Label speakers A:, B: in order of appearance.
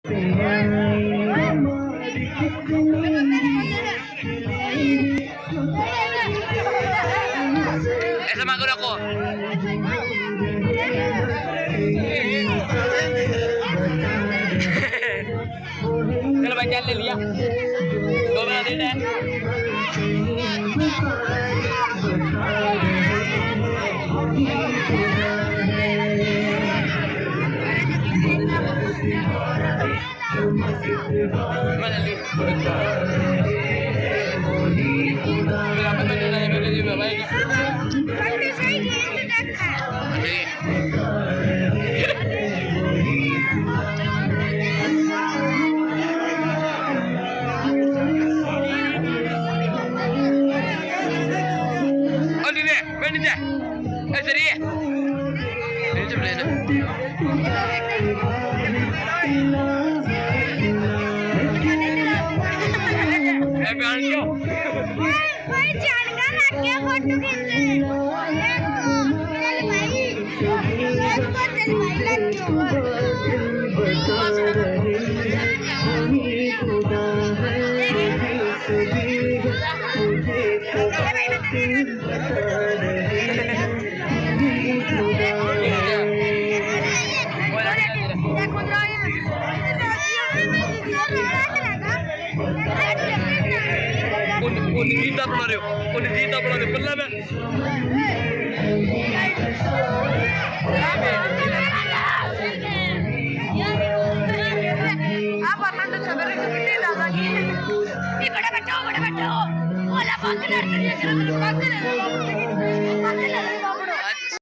A: Sama guru aku. चलो भाई चल ले लिया 2 बना देना है सरी फोटो जीता बना रहे हो जीता बना रहे पल्ला में आप आता तो सवेरे कितने दादा की ये बड़ा बैठो ओला बात कर